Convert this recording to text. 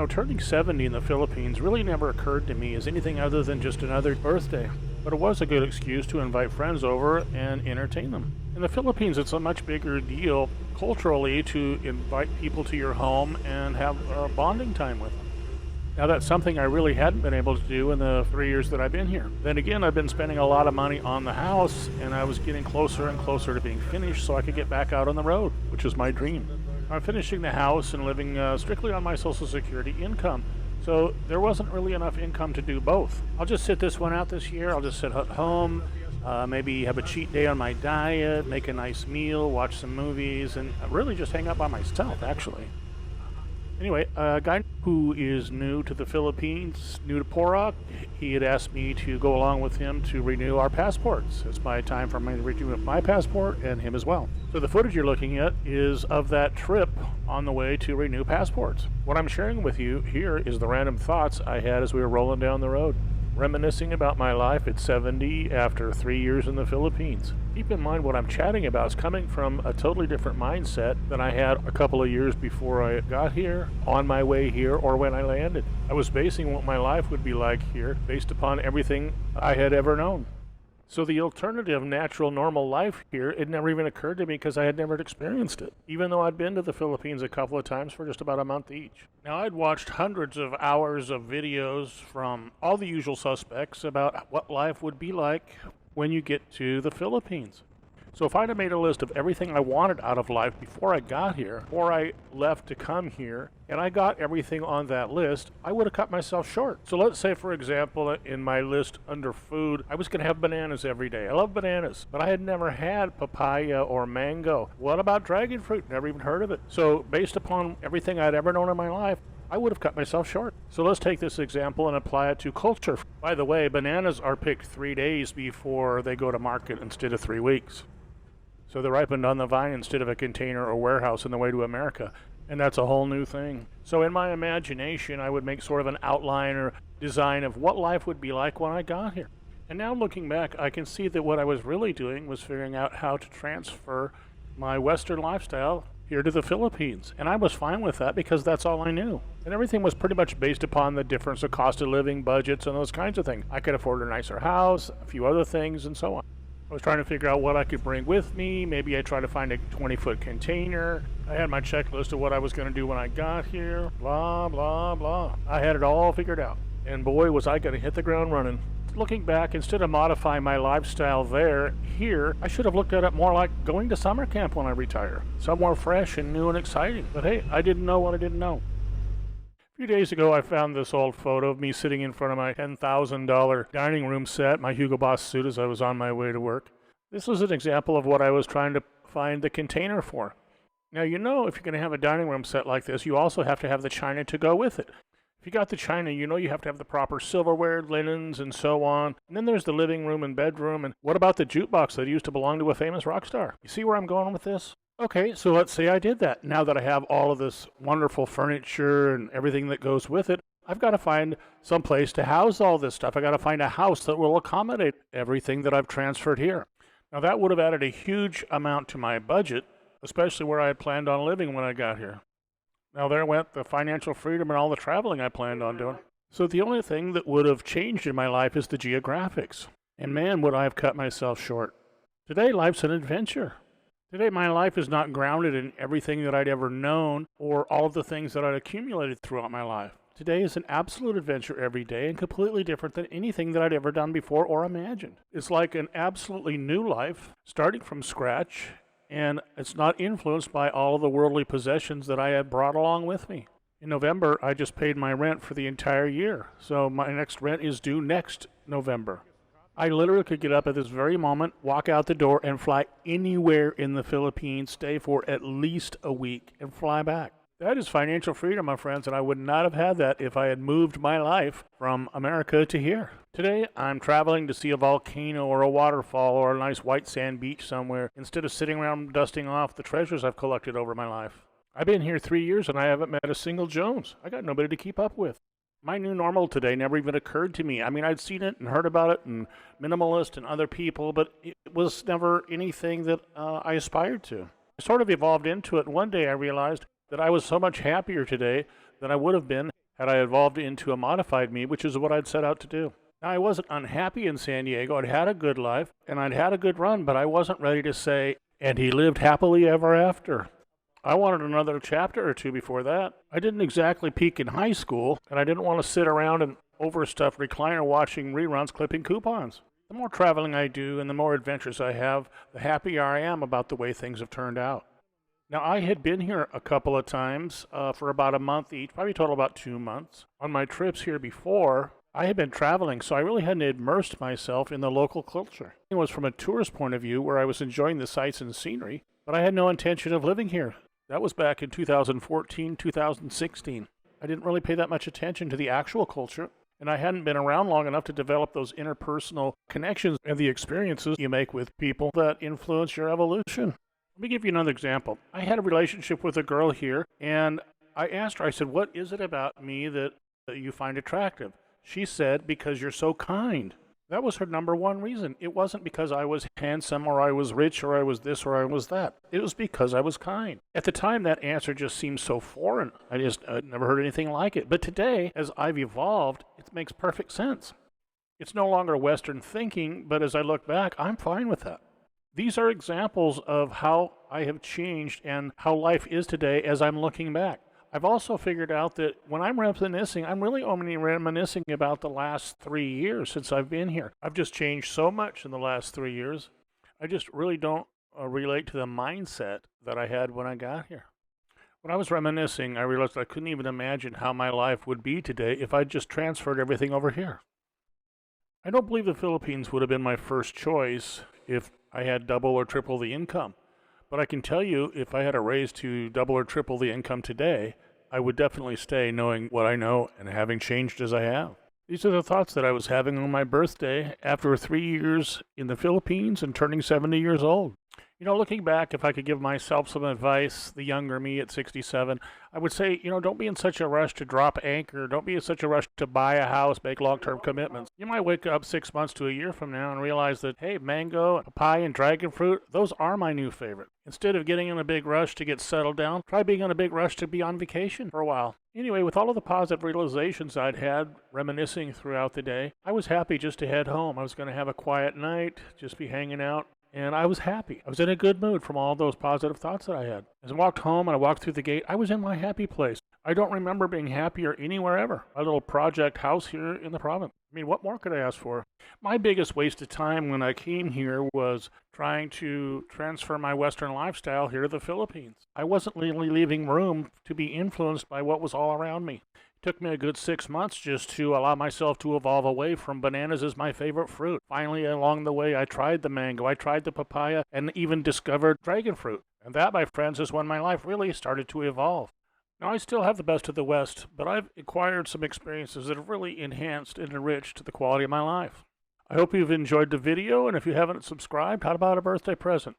turning 70 in the Philippines really never occurred to me as anything other than just another birthday, but it was a good excuse to invite friends over and entertain them. In the Philippines, it's a much bigger deal culturally to invite people to your home and have a bonding time with them. Now, that's something I really hadn't been able to do in the 3 years that I've been here. Then again, I've been spending a lot of money on the house, and I was getting closer and closer to being finished so I could get back out on the road, which is my dream. I'm finishing the house and living strictly on my Social Security income, so there wasn't really enough income to do both. I'll just sit this one out this year. I'll just sit at home, maybe have a cheat day on my diet, make a nice meal, watch some movies, and really just hang out by myself, actually. Anyway, a guy who is new to the Philippines, new to Porac, he had asked me to go along with him to renew our passports. It's my time for me to renew my passport and him as well. So the footage you're looking at is of that trip on the way to renew passports. What I'm sharing with you here is the random thoughts I had as we were rolling down the road, reminiscing about my life at 70 after 3 years in the Philippines. Keep in mind what I'm chatting about is coming from a totally different mindset than I had a couple of years before I got here, on my way here, or when I landed. I was basing what my life would be like here based upon everything I had ever known. So the alternative, natural, normal life here, it never even occurred to me because I had never experienced it, even though I'd been to the Philippines a couple of times for just about a month each. Now, I'd watched hundreds of hours of videos from all the usual suspects about what life would be like when you get to the Philippines. So if I'd have made a list of everything I wanted out of life before I got here, or I left to come here, and I got everything on that list, I would have cut myself short. So let's say, for example, in my list under food, I was going to have bananas every day. I love bananas, but I had never had papaya or mango. What about dragon fruit? Never even heard of it. So based upon everything I'd ever known in my life, I would have cut myself short. So let's take this example and apply it to culture. By the way, bananas are picked 3 days before they go to market instead of 3 weeks. So they're ripened on the vine instead of a container or warehouse on the way to America. And that's a whole new thing. So in my imagination, I would make sort of an outline or design of what life would be like when I got here. And now looking back, I can see that what I was really doing was figuring out how to transfer my Western lifestyle here to the Philippines. And I was fine with that because that's all I knew. And everything was pretty much based upon the difference of cost of living, budgets, and those kinds of things. I could afford a nicer house, a few other things, and so on. I was trying to figure out what I could bring with me. Maybe I tried to find a 20-foot container. I had my checklist of what I was going to do when I got here. Blah, blah, blah. I had it all figured out. And boy, was I going to hit the ground running. Looking back, instead of modifying my lifestyle here, I should have looked at it more like going to summer camp when I retire. Somewhere fresh and new and exciting. But hey, I didn't know what I didn't know. A few days ago, I found this old photo of me sitting in front of my $10,000 dining room set, my Hugo Boss suit, as I was on my way to work. This was an example of what I was trying to find the container for. Now, if you're going to have a dining room set like this, you also have to have the china to go with it. If you got the china, you have to have the proper silverware, linens, and so on. And then there's the living room and bedroom. And what about the jukebox that used to belong to a famous rock star? You see where I'm going with this? Okay, so let's say I did that. Now that I have all of this wonderful furniture and everything that goes with it, I've got to find some place to house all this stuff. I've got to find a house that will accommodate everything that I've transferred here. Now that would have added a huge amount to my budget, especially where I had planned on living when I got here. Now there went the financial freedom and all the traveling I planned on doing. So the only thing that would have changed in my life is the geographics. And man, would I have cut myself short. Today, life's an adventure. Today, my life is not grounded in everything that I'd ever known or all of the things that I'd accumulated throughout my life. Today is an absolute adventure every day and completely different than anything that I'd ever done before or imagined. It's like an absolutely new life, starting from scratch, and it's not influenced by all of the worldly possessions that I had brought along with me. In November, I just paid my rent for the entire year, so my next rent is due next November. I literally could get up at this very moment, walk out the door, and fly anywhere in the Philippines, stay for at least a week, and fly back. That is financial freedom, my friends, and I would not have had that if I had moved my life from America to here. Today, I'm traveling to see a volcano or a waterfall or a nice white sand beach somewhere, instead of sitting around dusting off the treasures I've collected over my life. I've been here 3 years and I haven't met a single Jones. I got nobody to keep up with. My new normal today never even occurred to me. I mean, I'd seen it and heard about it and Minimalist and other people, but it was never anything that I aspired to. I sort of evolved into it, and one day I realized that I was so much happier today than I would have been had I evolved into a modified me, which is what I'd set out to do. Now, I wasn't unhappy in San Diego. I'd had a good life, and I'd had a good run, but I wasn't ready to say, and he lived happily ever after. I wanted another chapter or two before that. I didn't exactly peak in high school, and I didn't want to sit around and overstuffed recliner watching reruns clipping coupons. The more traveling I do and the more adventures I have, the happier I am about the way things have turned out. Now, I had been here a couple of times for about a month each, probably total about 2 months. On my trips here before, I had been traveling, so I really hadn't immersed myself in the local culture. It was from a tourist point of view where I was enjoying the sights and scenery, but I had no intention of living here. That was back in 2014, 2016. I didn't really pay that much attention to the actual culture, and I hadn't been around long enough to develop those interpersonal connections and the experiences you make with people that influence your evolution. Let me give you another example. I had a relationship with a girl here, and I asked her, I said, what is it about me that you find attractive? She said, because you're so kind. That was her number one reason. It wasn't because I was handsome or I was rich or I was this or I was that. It was because I was kind. At the time, that answer just seemed so foreign. I'd never heard anything like it. But today, as I've evolved, it makes perfect sense. It's no longer Western thinking, but as I look back, I'm fine with that. These are examples of how I have changed and how life is today as I'm looking back. I've also figured out that when I'm reminiscing, I'm really only reminiscing about the last 3 years since I've been here. I've just changed so much in the last 3 years. I just really don't relate to the mindset that I had when I got here. When I was reminiscing, I realized I couldn't even imagine how my life would be today if I just transferred everything over here. I don't believe the Philippines would have been my first choice if I had double or triple the income. But I can tell you, if I had a raise to double or triple the income today, I would definitely stay knowing what I know and having changed as I have. These are the thoughts that I was having on my birthday after 3 years in the Philippines and turning 70 years old. You know, looking back, if I could give myself some advice, the younger me at 67, I would say, don't be in such a rush to drop anchor. Don't be in such a rush to buy a house, make long-term commitments. You might wake up 6 months to a year from now and realize that, hey, mango, papaya, and dragon fruit, those are my new favorite. Instead of getting in a big rush to get settled down, try being in a big rush to be on vacation for a while. Anyway, with all of the positive realizations I'd had reminiscing throughout the day, I was happy just to head home. I was going to have a quiet night, just be hanging out. And I was happy. I was in a good mood from all those positive thoughts that I had. As I walked home and I walked through the gate, I was in my happy place. I don't remember being happier anywhere ever. My little project house here in the province. I mean, what more could I ask for? My biggest waste of time when I came here was trying to transfer my Western lifestyle here to the Philippines. I wasn't really leaving room to be influenced by what was all around me. It took me a good 6 months just to allow myself to evolve away from bananas as my favorite fruit. Finally, along the way, I tried the mango, I tried the papaya, and even discovered dragon fruit. And that, my friends, is when my life really started to evolve. Now, I still have the best of the West, but I've acquired some experiences that have really enhanced and enriched the quality of my life. I hope you've enjoyed the video, and if you haven't subscribed, how about a birthday present?